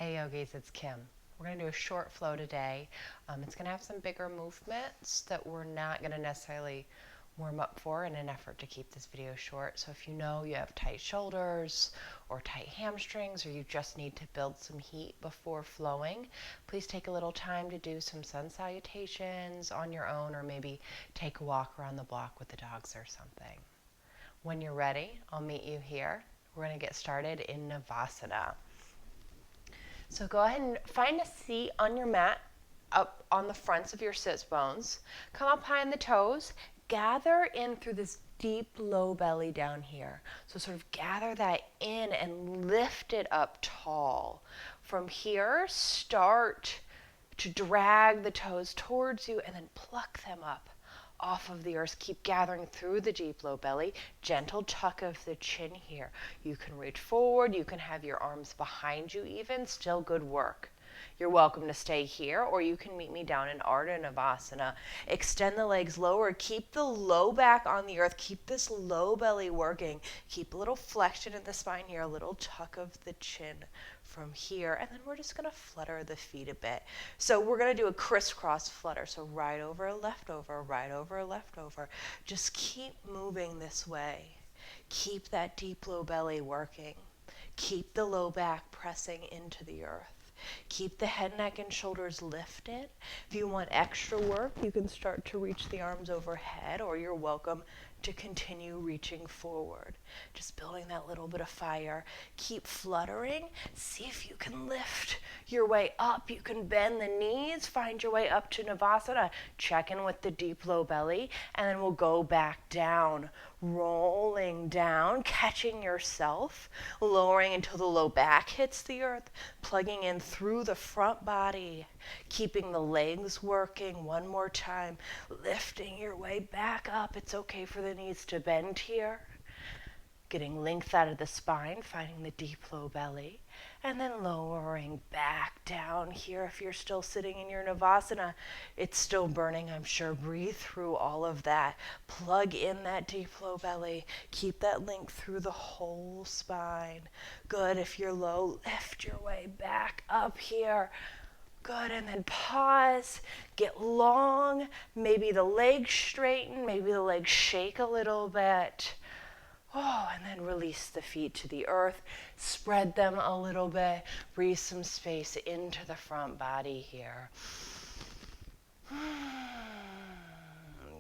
Hey yogis, it's Kim. We're going to do a short flow today. It's going to have some bigger movements that we're not going to necessarily warm up for in an effort to keep this video short. So if you know you have tight shoulders or tight hamstrings, or you just need to build some heat before flowing, please take a little time to do some sun salutations on your own, or maybe take a walk around the block with the dogs or something. When you're ready, I'll meet you here. We're going to get started in Navasana. So go ahead and find a seat on your mat up on the fronts of your sits bones. Come up high on the toes. Gather in through this deep low belly down here. So sort of gather that in and lift it up tall. From here, start to drag the toes towards you and then pluck them up off of the earth. Keep gathering through the deep low belly. Gentle tuck of the chin here. You can reach forward. You can have your arms behind you even. Still good work. You're welcome to stay here, or you can meet me down in Ardha Navasana. Extend the legs lower. Keep the low back on the earth. Keep this low belly working. Keep a little flexion in the spine here, a little tuck of the chin from here. And then we're just going to flutter the feet a bit. So we're going to do a crisscross flutter. So right over, left over, right over, left over. Just keep moving this way. Keep that deep low belly working. Keep the low back pressing into the earth. Keep the head, neck, and shoulders lifted. If you want extra work, you can start to reach the arms overhead, or you're welcome to continue reaching forward. Just building that little bit of fire. Keep fluttering. See if you can lift your way up. You can bend the knees. Find your way up to Navasana. Check in with the deep low belly, and then we'll go back down. Rolling down, catching yourself, lowering until the low back hits the earth, plugging in through the front body, keeping the legs working. One more time, lifting your way back up. It's okay for the knees to bend here. Getting length out of the spine, finding the deep low belly, and then lowering back down here. If you're still sitting in your Navasana, it's still burning, I'm sure. Breathe through all of that. Plug in that deep low belly. Keep that length through the whole spine. Good. If you're low, lift your way back up here. Good, and then pause, get long, maybe the legs straighten, maybe the legs shake a little bit. Oh, and then release the feet to the earth, spread them a little bit, breathe some space into the front body here.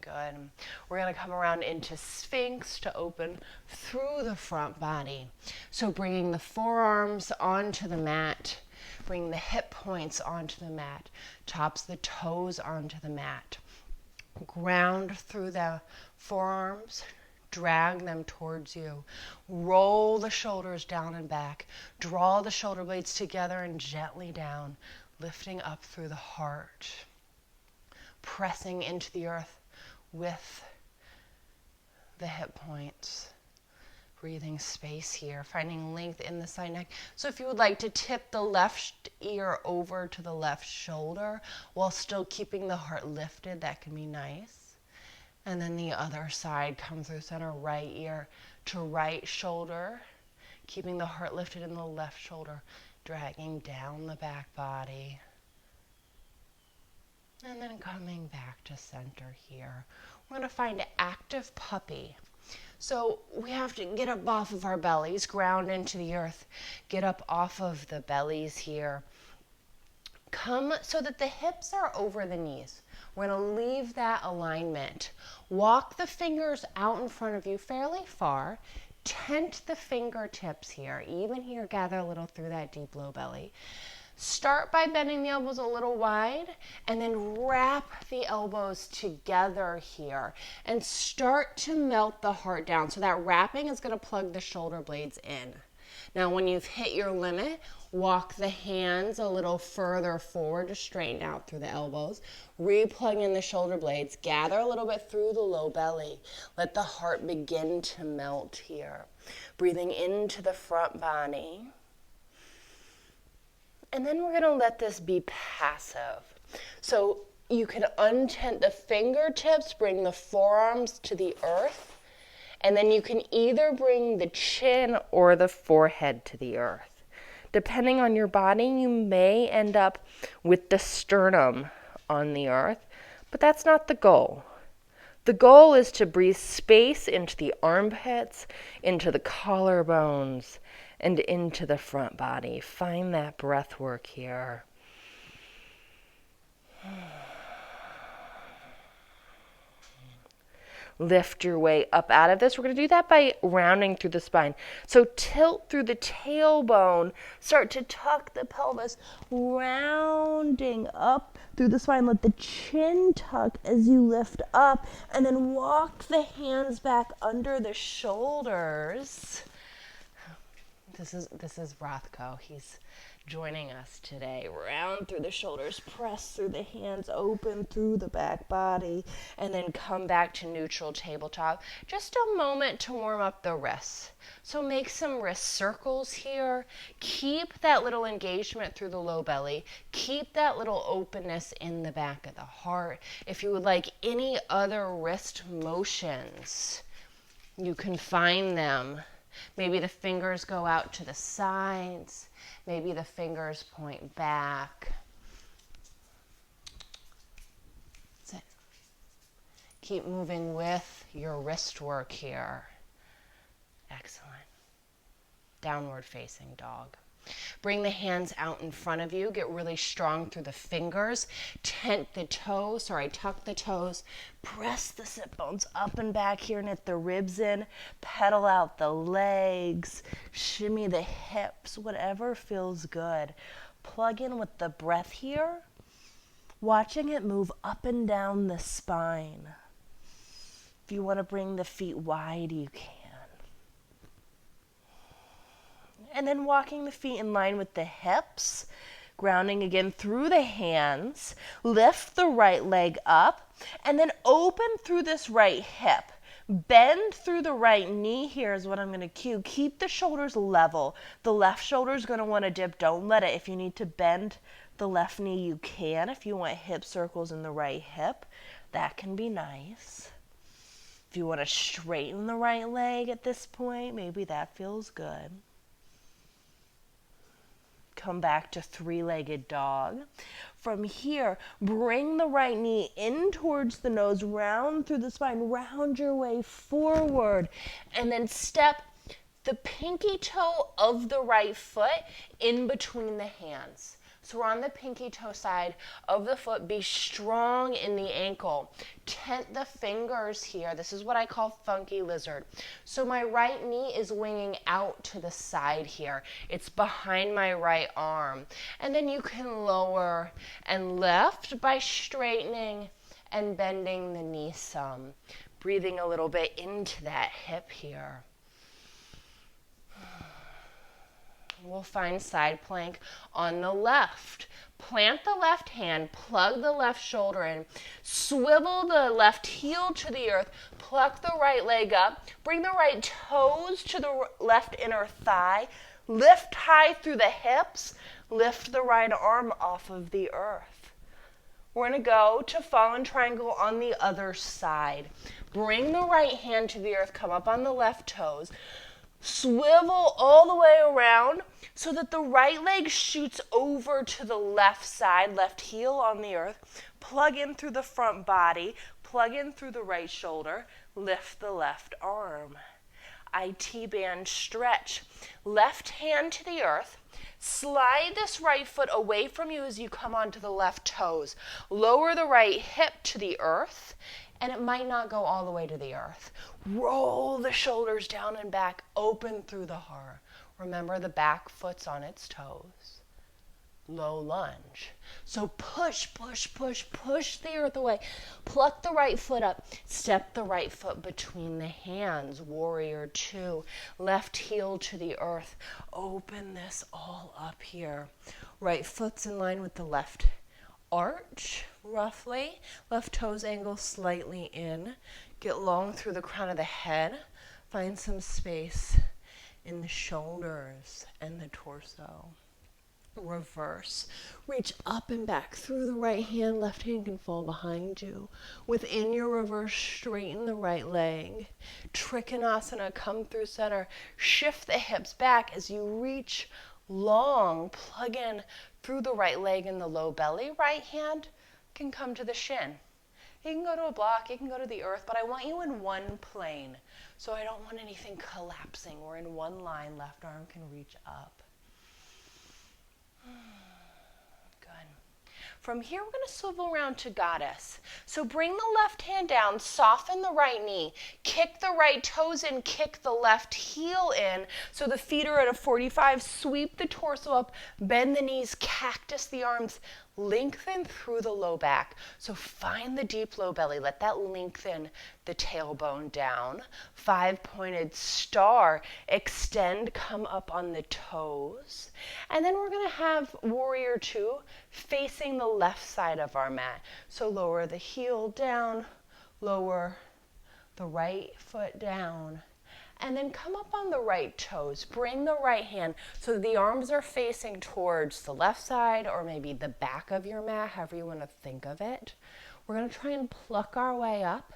Good. We're going to come around into Sphinx to open through the front body. So bringing the forearms onto the mat, bringing the hip points onto the mat, tops of the toes onto the mat. Ground through the forearms. Drag them towards you. Roll the shoulders down and back. Draw the shoulder blades together and gently down, lifting up through the heart. Pressing into the earth with the hip points. Breathing space here, finding length in the side neck. So if you would like to tip the left ear over to the left shoulder while still keeping the heart lifted, that can be nice. And then the other side, come through center, right ear to right shoulder, keeping the heart lifted in the left shoulder, dragging down the back body. And then coming back to center here. We're going to find active puppy. So we have to get up off of our bellies, ground into the earth, get up off of the bellies here. Come so that the hips are over the knees. We're going to leave that alignment. Walk the fingers out in front of you fairly far. Tent the fingertips here. Even here, gather a little through that deep low belly. Start by bending the elbows a little wide, and then wrap the elbows together here and start to melt the heart down. So that wrapping is going to plug the shoulder blades in. Now, when you've hit your limit, walk the hands a little further forward to straighten out through the elbows. Replug in the shoulder blades. Gather a little bit through the low belly. Let the heart begin to melt here. Breathing into the front body. And then we're going to let this be passive. So you can untent the fingertips, bring the forearms to the earth. And then you can either bring the chin or the forehead to the earth. Depending on your body, you may end up with the sternum on the earth, but that's not the goal. The goal is to breathe space into the armpits, into the collarbones, and into the front body. Find that breath work here. Lift your way up out of this. We're going to do that by rounding through the spine. So tilt through the tailbone, start to tuck the pelvis, rounding up through the spine. Let the chin tuck as you lift up, and then walk the hands back under the shoulders. This is Rothko. He's joining us today. Round through the shoulders, press through the hands, open through the back body, and then come back to neutral tabletop. Just a moment to warm up the wrists. So make some wrist circles here. Keep that little engagement through the low belly. Keep that little openness in the back of the heart. If you would like any other wrist motions, you can find them. Maybe the fingers go out to the sides. Maybe the fingers point back. That's it. Keep moving with your wrist work here. Excellent. Downward facing dog. Bring the hands out in front of you. Get really strong through the fingers. Tuck the toes. Press the sit bones up and back here. Knit the ribs in. Pedal out the legs. Shimmy the hips. Whatever feels good. Plug in with the breath here. Watching it move up and down the spine. If you want to bring the feet wide, you can. And then walking the feet in line with the hips, grounding again through the hands, lift the right leg up, and then open through this right hip. Bend through the right knee here is what I'm going to cue. Keep the shoulders level. The left shoulder is going to want to dip. Don't let it. If you need to bend the left knee, you can. If you want hip circles in the right hip, that can be nice. If you want to straighten the right leg at this point, maybe that feels good. Come back to three-legged dog. From here, bring the right knee in towards the nose, round through the spine, round your way forward, and then step the pinky toe of the right foot in between the hands. So we're on the pinky toe side of the foot. Be strong in the ankle. Tent the fingers here. This is what I call funky lizard. So my right knee is winging out to the side here. It's behind my right arm. And then you can lower and lift by straightening and bending the knee some. Breathing a little bit into that hip here. We'll find side plank on the left. Plant the left hand, plug the left shoulder in, swivel the left heel to the earth, pluck the right leg up, bring the right toes to the left inner thigh, lift high through the hips, lift the right arm off of the earth. We're going to go to fallen triangle on the other side. Bring the right hand to the earth, come up on the left toes. Swivel all the way around so that the right leg shoots over to the left side, left heel on the earth. Plug in through the front body, plug in through the right shoulder, lift the left arm. IT band stretch. Left hand to the earth. Slide this right foot away from you as you come onto the left toes. Lower the right hip to the earth. And it might not go all the way to the earth. Roll the shoulders down and back, open through the heart. Remember, the back foot's on its toes. Low lunge. So push the earth away. Pluck the right foot up. Step the right foot between the hands. Warrior two. Left heel to the earth. Open this all up here. Right foot's in line with the left arch, roughly. Left toes angle slightly in. Get long through the crown of the head. Find some space in the shoulders and the torso. Reverse. Reach up and back through the right hand. Left hand can fall behind you. Within your reverse, straighten the right leg. Trikonasana, come through center. Shift the hips back as you reach long, plug in through the right leg in the low belly. Right hand can come to the shin. You can go to a block, you can go to the earth, but I want you in one plane. So I don't want anything collapsing. We're in one line. Left arm can reach up. Good. From here, we're going to swivel around to goddess. So bring the left hand down, soften the right knee, kick the right toes in, kick the left heel in. So the feet are at a 45, sweep the torso up, bend the knees, cactus the arms, lengthen through the low back. So find the deep low belly, let that lengthen the tailbone down. 5-pointed star, extend, come up on the toes. And then we're going to have warrior 2 facing the left side of our mat. So lower the heel down, lower the right foot down, and then come up on the right toes. Bring the right hand so the arms are facing towards the left side or maybe the back of your mat, however you want to think of it. We're going to try and pluck our way up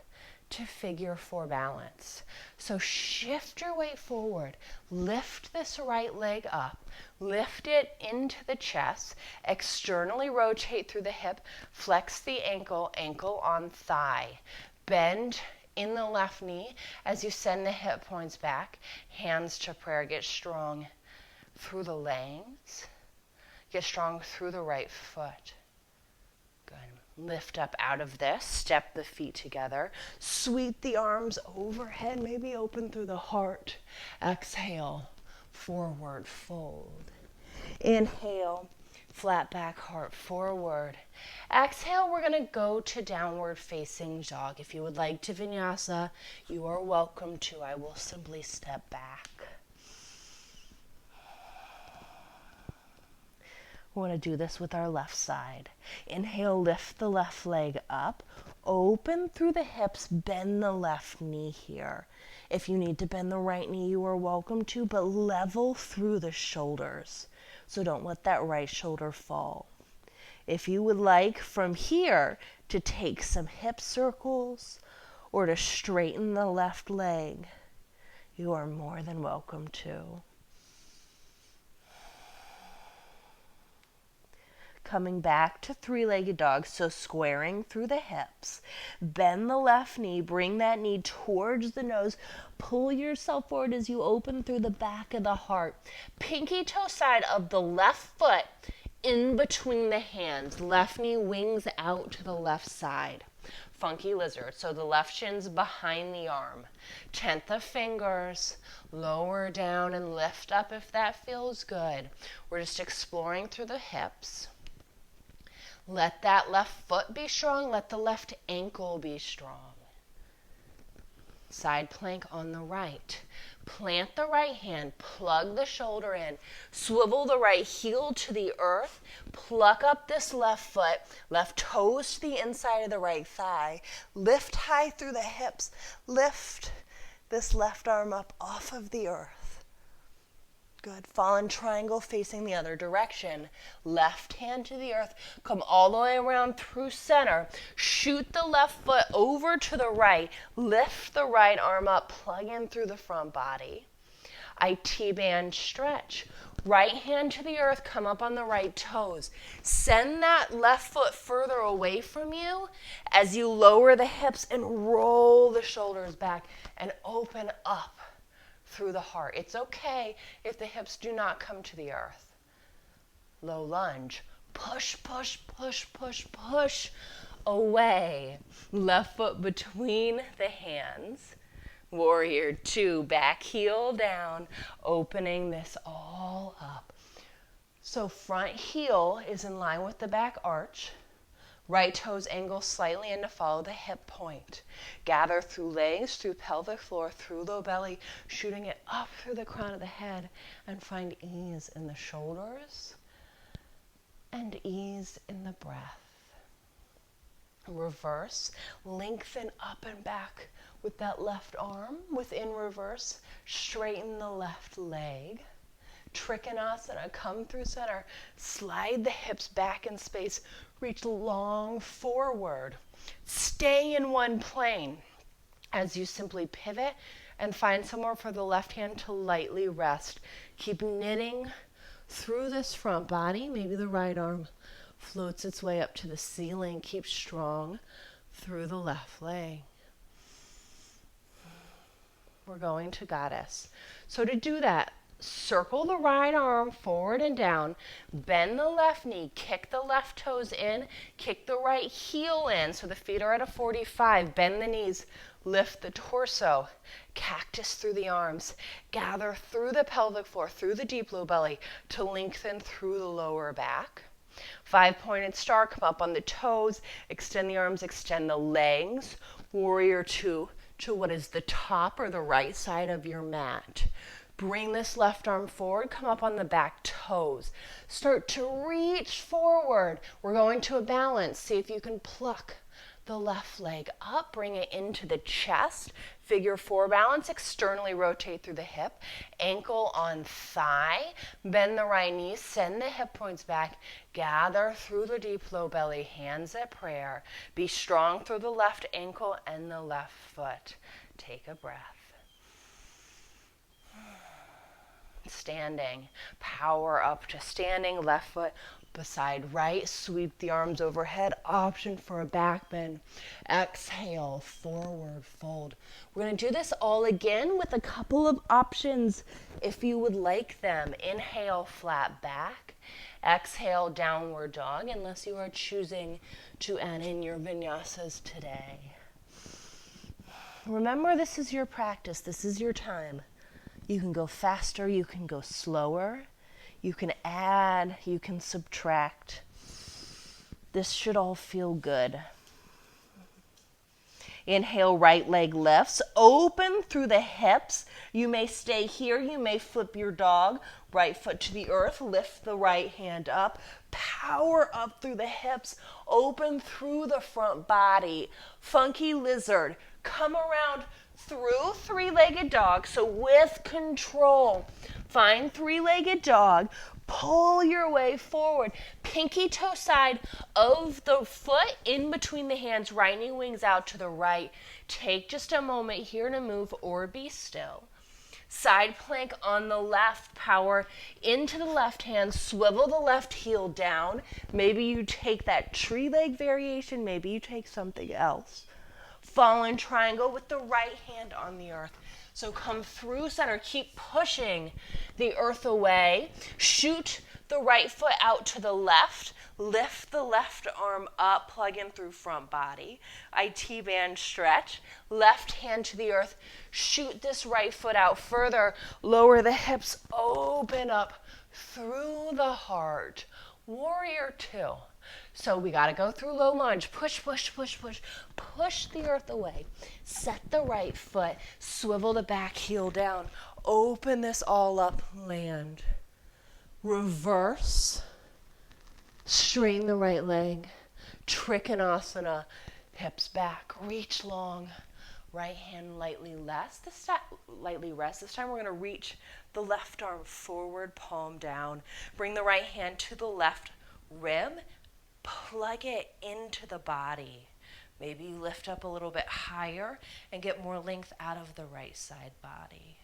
to figure 4 balance. So shift your weight forward. Lift this right leg up. Lift it into the chest. Externally rotate through the hip. Flex the ankle, ankle on thigh. Bend in the left knee as you send the hip points back. Hands to prayer. Get strong through the legs. Get strong through the right foot. Good. Lift up out of this. Step the feet together. Sweep the arms overhead. Maybe open through the heart. Exhale. Forward fold. Inhale. Flat back, heart forward. Exhale, we're going to go to downward facing dog. If you would like to vinyasa, you are welcome to. I will simply step back. We want to do this with our left side. Inhale, lift the left leg up. Open through the hips, bend the left knee here. If you need to bend the right knee, you are welcome to, but level through the shoulders. So don't let that right shoulder fall. If you would like from here to take some hip circles or to straighten the left leg, you are more than welcome to. Coming back to 3-legged dog, so squaring through the hips. Bend the left knee, bring that knee towards the nose. Pull yourself forward as you open through the back of the heart. Pinky toe side of the left foot in between the hands. Left knee wings out to the left side. Funky lizard, so the left shin's behind the arm. 10th of fingers, lower down and lift up if that feels good. We're just exploring through the hips. Let that left foot be strong. Let the left ankle be strong. Side plank on the right. Plant the right hand. Plug the shoulder in. Swivel the right heel to the earth. Pluck up this left foot. Left toes to the inside of the right thigh. Lift high through the hips. Lift this left arm up off of the earth. Good. Fallen triangle facing the other direction. Left hand to the earth. Come all the way around through center. Shoot the left foot over to the right. Lift the right arm up. Plug in through the front body. IT band stretch. Right hand to the earth. Come up on the right toes. Send that left foot further away from you as you lower the hips and roll the shoulders back and open up through the heart. It's okay if the hips do not come to the earth. Low lunge. Push, push, push, push, push away. Left foot between the hands. Warrior 2, back heel down, opening this all up. So front heel is in line with the back arch. Right toes angle slightly in to follow the hip point. Gather through legs, through pelvic floor, through low belly, shooting it up through the crown of the head, and find ease in the shoulders and ease in the breath. Reverse, lengthen up and back with that left arm. Within reverse, straighten the left leg. Trikonasana, come through center. Slide the hips back in space. Reach long forward. Stay in one plane as you simply pivot and find somewhere for the left hand to lightly rest. Keep knitting through this front body. Maybe the right arm floats its way up to the ceiling. Keep strong through the left leg. We're going to goddess. So to do that, circle the right arm forward and down, bend the left knee, kick the left toes in, kick the right heel in so the feet are at a 45, bend the knees, lift the torso, cactus through the arms, gather through the pelvic floor, through the deep low belly to lengthen through the lower back. 5-pointed star, come up on the toes, extend the arms, extend the legs, warrior two to what is the top or the right side of your mat. Bring this left arm forward, come up on the back toes. Start to reach forward. We're going to a balance. See if you can pluck the left leg up, bring it into the chest. Figure 4 balance, externally rotate through the hip. Ankle on thigh, bend the right knee, send the hip points back. Gather through the deep low belly, hands at prayer. Be strong through the left ankle and the left foot. Take a breath. Standing, power up to standing, left foot beside right, sweep the arms overhead, option for a back bend. Exhale, forward fold. We're going to do this all again with a couple of options if you would like them. Inhale, flat back. Exhale, downward dog, unless you are choosing to add in your vinyasas today. Remember, this is your practice. This is your time. You can go faster, you can go slower, you can add, you can subtract. This should all feel good. Inhale, right leg lifts, open through the hips. You may stay here, you may flip your dog, right foot to the earth, lift the right hand up, power up through the hips, open through the front body. Funky lizard, come around through three-legged dog, so with control. Find three-legged dog, pull your way forward. Pinky toe side of the foot in between the hands, right knee wings out to the right. Take just a moment here to move or be still. Side plank on the left, power into the left hand, swivel the left heel down. Maybe you take that tree leg variation, maybe you take something else. Fallen triangle with the right hand on the earth. So come through center, keep pushing the earth away. Shoot the right foot out to the left. Lift the left arm up, plug in through front body. IT band stretch. Left hand to the earth. Shoot this right foot out further. Lower the hips, open up through the heart. Warrior two. So we got to go through low lunge. Push, push, push, push. Push the earth away. Set the right foot. Swivel the back heel down. Open this all up. Land. Reverse. Straighten the right leg. Trikonasana. Hips back. Reach long. Right hand lightly rest. This time we're going to reach the left arm forward, palm down. Bring the right hand to the left rib. Plug it into the body. Maybe you lift up a little bit higher and get more length out of the right side body.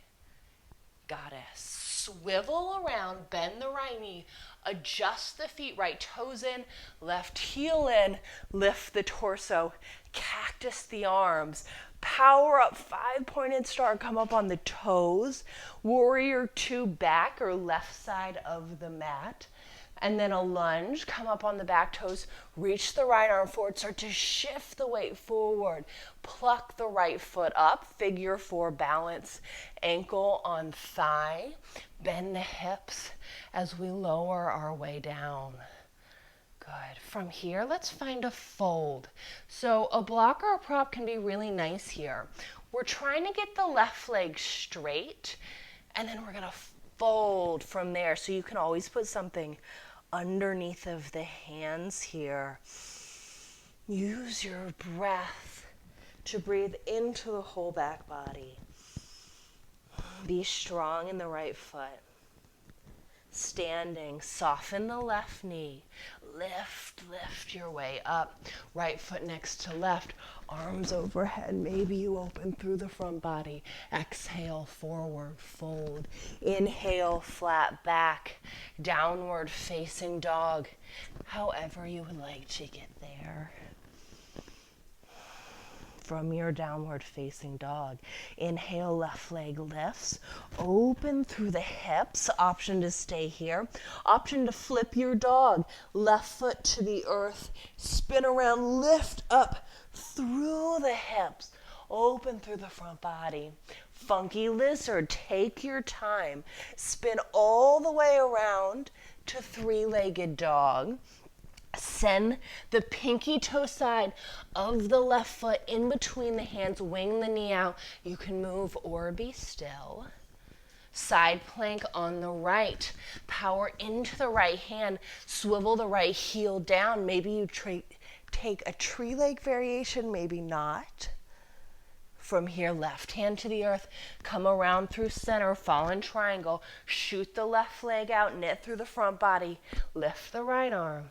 Goddess. Swivel around, bend the right knee, adjust the feet, right toes in, left heel in, lift the torso, cactus the arms, power up, 5-pointed star, come up on the toes, warrior two back or left side of the mat. And then a lunge, come up on the back toes, reach the right arm forward, start to shift the weight forward. Pluck the right foot up, figure 4 balance, ankle on thigh. Bend the hips as we lower our way down. Good. From here, let's find a fold. So a block or a prop can be really nice here. We're trying to get the left leg straight, and then we're going to fold from there. So you can always put something underneath of the hands here. Use your breath to breathe into the whole back body. Be strong in the right foot. Standing, soften the left knee. Lift your way up. Right foot next to left, arms overhead. Maybe you open through the front body. Exhale, forward fold. Inhale, flat back. Downward facing dog. However you would like to get there. From your downward facing dog. Inhale, left leg lifts. Open through the hips. Option to stay here. Option to flip your dog. Left foot to the earth. Spin around, lift up through the hips. Open through the front body. Funky lizard, take your time. Spin all the way around to three-legged dog. Send the pinky toe side of the left foot in between the hands, wing the knee out. You can move or be still. Side plank on the right. Power into the right hand. Swivel the right heel down. Maybe you take a tree leg variation, maybe not. From here, left hand to the earth. Come around through center, fallen triangle. Shoot the left leg out, knit through the front body. Lift the right arm.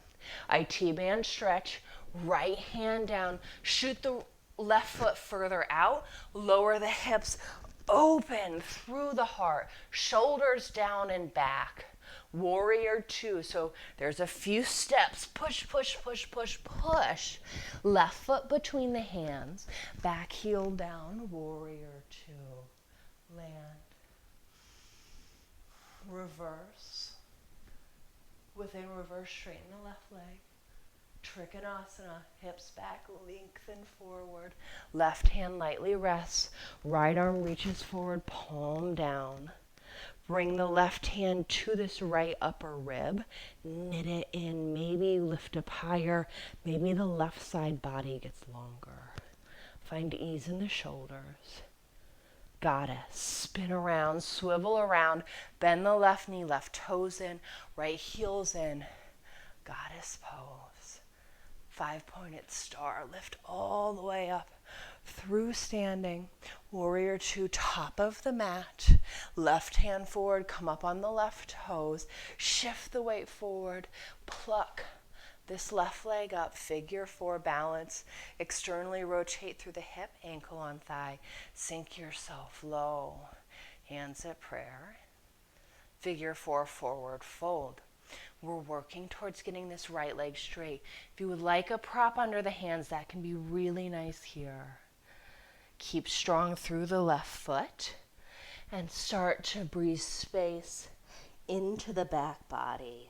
IT band stretch, right hand down, shoot the left foot further out, lower the hips, open through the heart, shoulders down and back. Warrior two, so there's a few steps, push, push, push, push, push. Left foot between the hands, back heel down, warrior two, land. Reverse. Within reverse, straighten the left leg. Trikonasana, hips back, lengthen forward. Left hand lightly rests. Right arm reaches forward, palm down. Bring the left hand to this right upper rib. Knit it in. Maybe lift up higher. Maybe the left side body gets longer. Find ease in the shoulders. Goddess. Spin around, swivel around, bend the left knee, left toes in, right heels in. Goddess pose. 5-pointed star. Lift all the way up through standing. Warrior two, top of the mat. Left hand forward, come up on the left toes. Shift the weight forward. Pluck this left leg up, figure four balance. Externally rotate through the hip, ankle on thigh. Sink yourself low. Hands at prayer. Figure four, forward fold. We're working towards getting this right leg straight. If you would like a prop under the hands, that can be really nice here. Keep strong through the left foot and start to breathe space into the back body.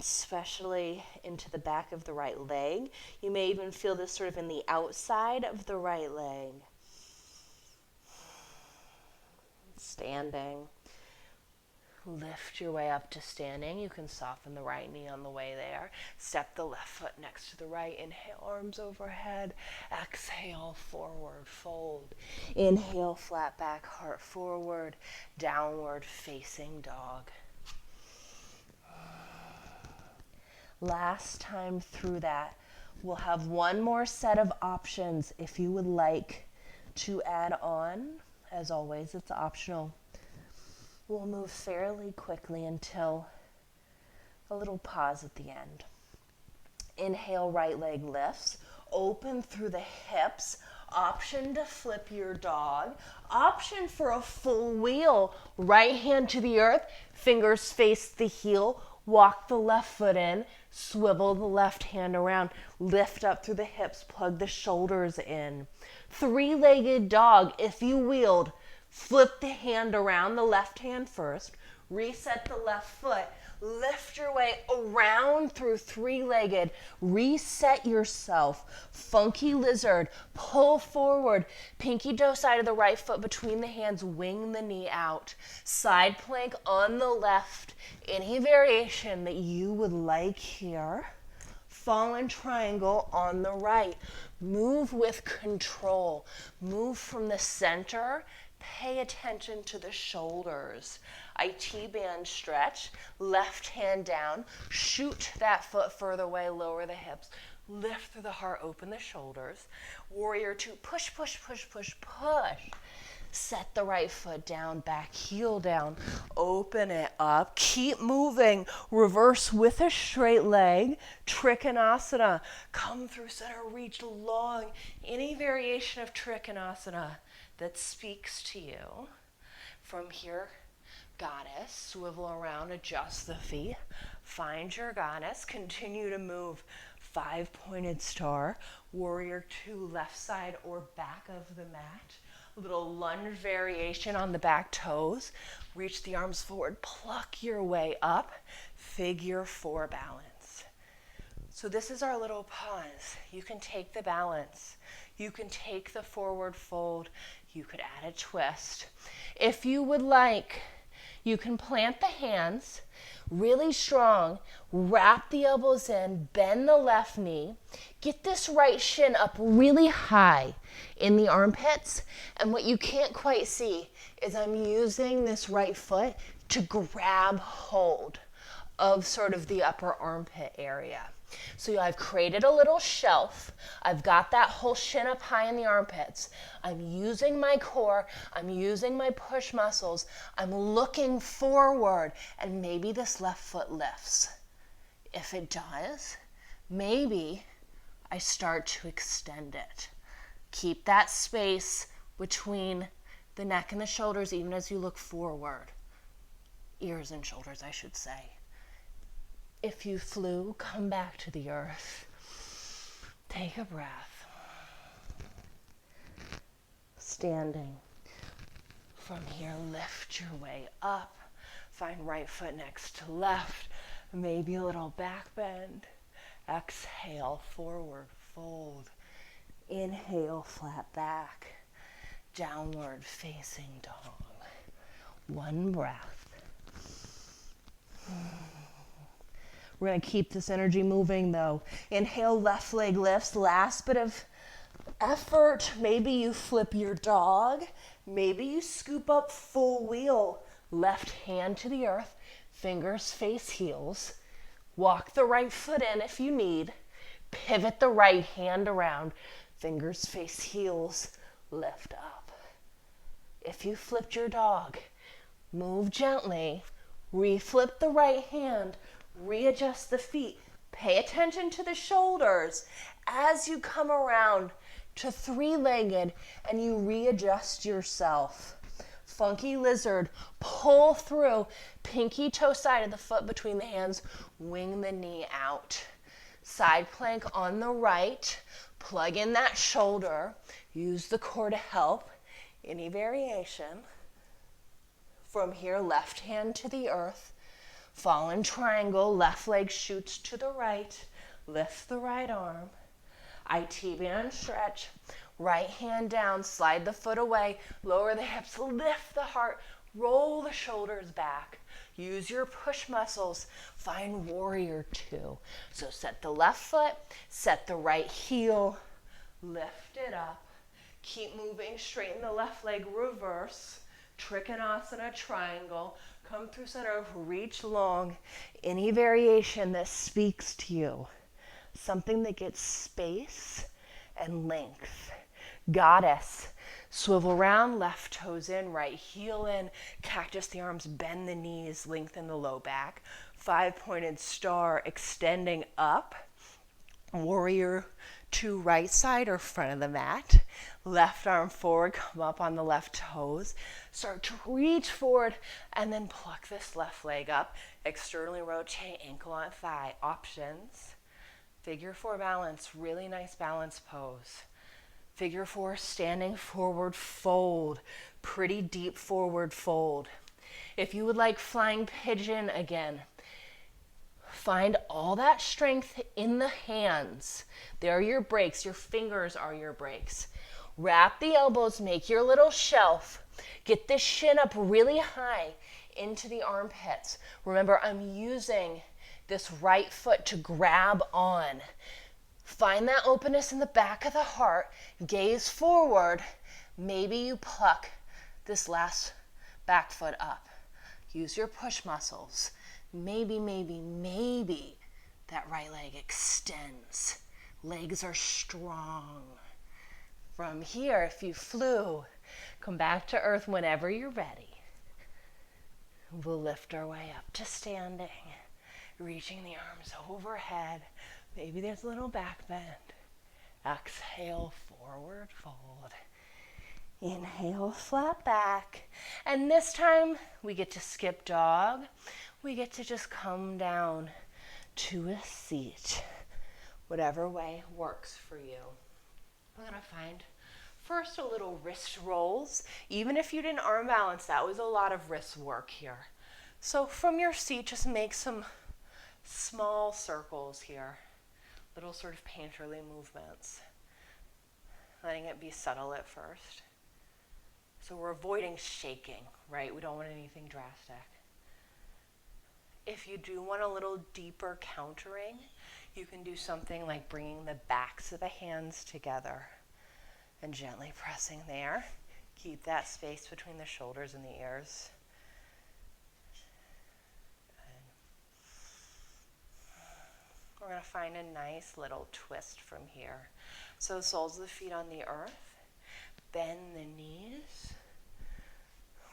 Especially into the back of the right leg. You may even feel this sort of in the outside of the right leg. Standing. Lift your way up to standing. You can soften the right knee on the way there. Step the left foot next to the right. Inhale, arms overhead. Exhale, forward fold. Inhale, flat back, heart forward. Downward facing dog. Last time through that, we'll have one more set of options if you would like to add on. As always, it's optional. We'll move fairly quickly until a little pause at the end. Inhale, right leg lifts. Open through the hips. Option to flip your dog. Option for a full wheel. Right hand to the earth. Fingers face the heel. Walk the left foot in. Swivel the left hand around. Lift up through the hips. Plug the shoulders in. Three-legged dog. If you wheeled, flip the hand around, the left hand first. Reset the left foot. Lift your way around through three-legged. Reset yourself. Funky lizard. Pull forward. Pinky toe side of the right foot between the hands. Wing the knee out. Side plank on the left. Any variation that you would like here. Fallen triangle on the right. Move with control. Move from the center. Pay attention to the shoulders. IT band stretch, left hand down, shoot that foot further away, lower the hips, lift through the heart, open the shoulders. Warrior two, push, push, push, push, push. Set the right foot down, back heel down. Open it up. Keep moving. Reverse with a straight leg. Trikonasana. Come through center, reach long. Any variation of Trikonasana that speaks to you. From here, goddess, swivel around, adjust the feet. Find your goddess. Continue to move. 5-pointed star. Warrior 2, left side or back of the mat. Little lunge variation on the back toes. Reach the arms forward, pluck your way up. Figure 4 balance. So this is our little pause. You can take the balance. You can take the forward fold. You could add a twist. If you would like, you can plant the hands really strong, wrap the elbows in, bend the left knee, get this right shin up really high in the armpits. And what you can't quite see is I'm using this right foot to grab hold of sort of the upper armpit area. So I've created a little shelf. I've got that whole shin up high in the armpits. I'm using my core. I'm using my push muscles. I'm looking forward, and maybe this left foot lifts. If it does, maybe I start to extend it. Keep that space between the neck and the shoulders even as you look forward. Ears and shoulders, I should say. If you flew, come back to the earth. Take a breath. Standing. From here, lift your way up. Find right foot next to left. Maybe a little back bend. Exhale, forward fold. Inhale, flat back. Downward facing dog. One breath. We're going to keep this energy moving though. Inhale, left leg lifts. Last bit of effort. Maybe you flip your dog. Maybe you scoop up full wheel. Left hand to the earth. Fingers face heels. Walk the right foot in if you need. Pivot the right hand around. Fingers face heels. Lift up. If you flipped your dog, move gently. Reflip the right hand. Readjust the feet. Pay attention to the shoulders as you come around to 3-legged and you readjust yourself. Funky lizard, pull through. Pinky toe side of the foot between the hands. Wing the knee out. Side plank on the right. Plug in that shoulder. Use the core to help. Any variation. From here, left hand to the earth. Fallen triangle, left leg shoots to the right. Lift the right arm. IT band stretch. Right hand down, slide the foot away. Lower the hips, lift the heart. Roll the shoulders back. Use your push muscles. Find warrior 2. So set the left foot, set the right heel. Lift it up. Keep moving, straighten the left leg, reverse. Trikonasana triangle. Come through center, reach long. Any variation that speaks to you. Something that gets space and length. Goddess. Swivel around, left toes in, right heel in. Cactus the arms, bend the knees, lengthen the low back. 5-pointed star extending up. Warrior 2, right side or front of the mat. Left arm forward, come up on the left toes. Start to reach forward and then pluck this left leg up. Externally rotate, ankle on thigh. Options. Figure 4 balance, really nice balance pose. Figure 4, standing forward fold. Pretty deep forward fold. If you would like flying pigeon again, find all that strength in the hands. They're your brakes. Your fingers are your brakes. Wrap the elbows, make your little shelf. Get this shin up really high into the armpits. Remember, I'm using this right foot to grab on. Find that openness in the back of the heart. Gaze forward. Maybe you pluck this last back foot up. Use your push muscles. Maybe that right leg extends. Legs are strong. From here, if you flew, Come back to earth whenever you're ready. We'll lift our way up to standing, reaching the arms overhead. Maybe there's a little back bend. Exhale, forward fold. Inhale, flat back. And this time we get to skip dog. We get to just come down to a seat, whatever way works for you. We're gonna find first a little wrist rolls. Even if you didn't arm balance, that was a lot of wrist work here. So from your seat, just make some small circles here, little sort of painterly movements, letting it be subtle at first. So we're avoiding shaking, right? We don't want anything drastic. If you do want a little deeper countering, you can do something like bringing the backs of the hands together and gently pressing there. Keep that space between the shoulders and the ears. Good. We're going to find a nice little twist from here. So soles of the feet on the earth, bend the knees.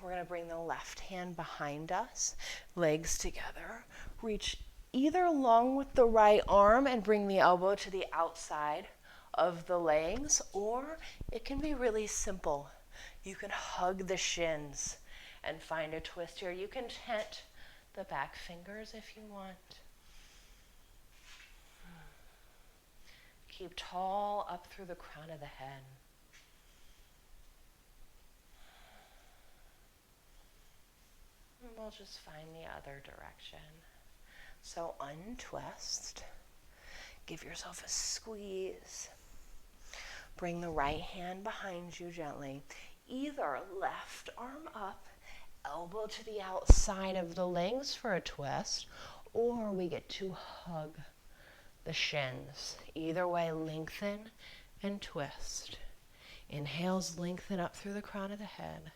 We're going to bring the left hand behind us, legs together. Reach either along with the right arm and bring the elbow to the outside of the legs, or it can be really simple. You can hug the shins and find a twist here. You can tent the back fingers if you want. Keep tall up through the crown of the head. And we'll just find the other direction. So untwist. Give yourself a squeeze. Bring the right hand behind you gently. Either left arm up, elbow to the outside of the legs for a twist, or we get to hug the shins. Either way, lengthen and twist. Inhales, lengthen up through the crown of the head.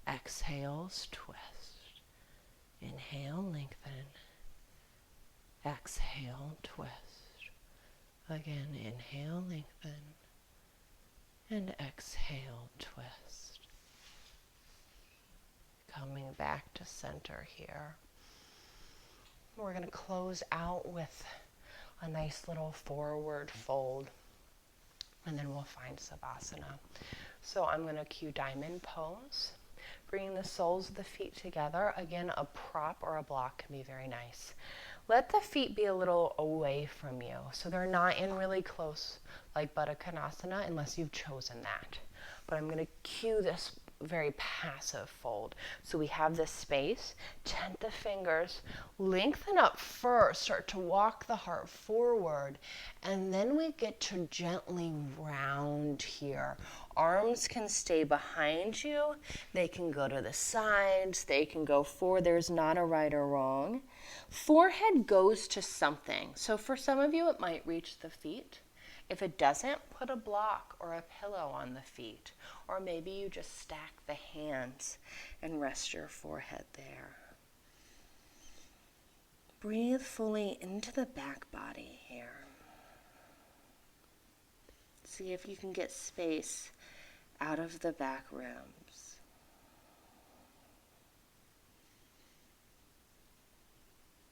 Exhales, twist. Inhale, lengthen. Exhale, twist. Again, inhale, lengthen. And exhale, twist. Coming back to center here. We're going to close out with a nice little forward fold. And then we'll find Savasana. So I'm going to cue diamond pose. Bringing the soles of the feet together. Again, a prop or a block can be very nice. Let the feet be a little away from you, so they're not in really close, like Baddha Konasana, unless you've chosen that. But I'm going to cue this very passive fold. So we have this space, tent the fingers, lengthen up first, start to walk the heart forward, and then we get to gently round here. Arms can stay behind you, they can go to the sides, they can go forward. There's not a right or wrong. Forehead goes to something. So for some of you, it might reach the feet. If it doesn't, put a block or a pillow on the feet. Or maybe you just stack the hands and rest your forehead there. Breathe fully into the back body here. See if you can get space out of the back ribs.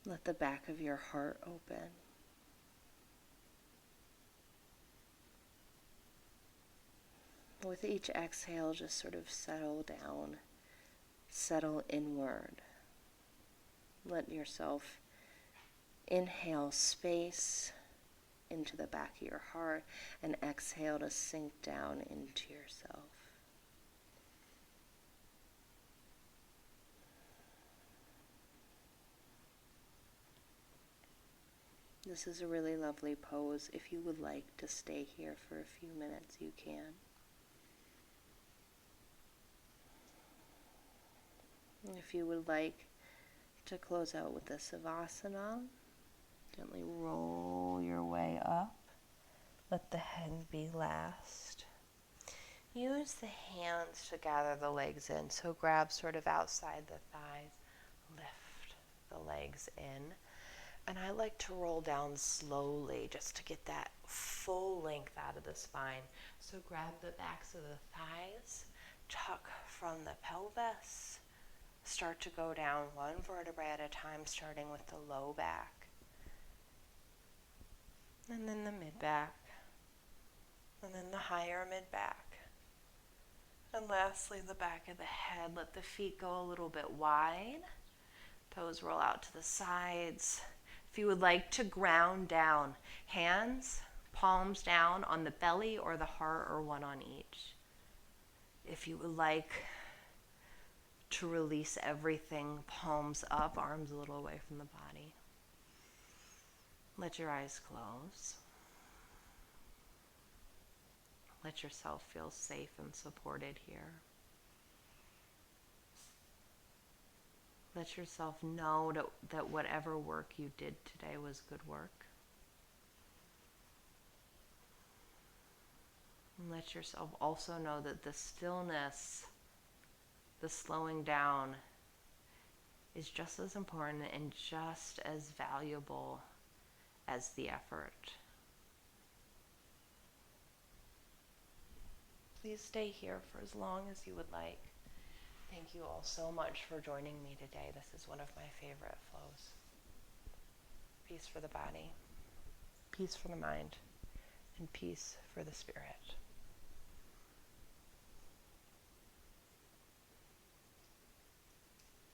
Let the back of your heart open. With each exhale, just sort of settle down, settle inward. Let yourself inhale space into the back of your heart and exhale to sink down into yourself. This is a really lovely pose. If you would like to stay here for a few minutes, you can. If you would like to close out with a Savasana, gently roll your way up. Let the head be last. Use the hands to gather the legs in. So grab sort of outside the thighs, lift the legs in. And I like to roll down slowly just to get that full length out of the spine. So grab the backs of the thighs, tuck from the pelvis. Start to go down one vertebrae at a time, starting with the low back. And then the mid-back. And then the higher mid-back. And lastly, the back of the head. Let the feet go a little bit wide. Toes roll out to the sides. If you would like to ground down, hands, palms down on the belly or the heart or one on each. If you would like to release everything, palms up, arms a little away from the body. Let your eyes close. Let yourself feel safe and supported here. Let yourself know that whatever work you did today was good work. And let yourself also know that the stillness, the slowing down, is just as important and just as valuable as the effort. Please stay here for as long as you would like. Thank you all so much for joining me today. This is one of my favorite flows. Peace for the body, peace for the mind, and peace for the spirit.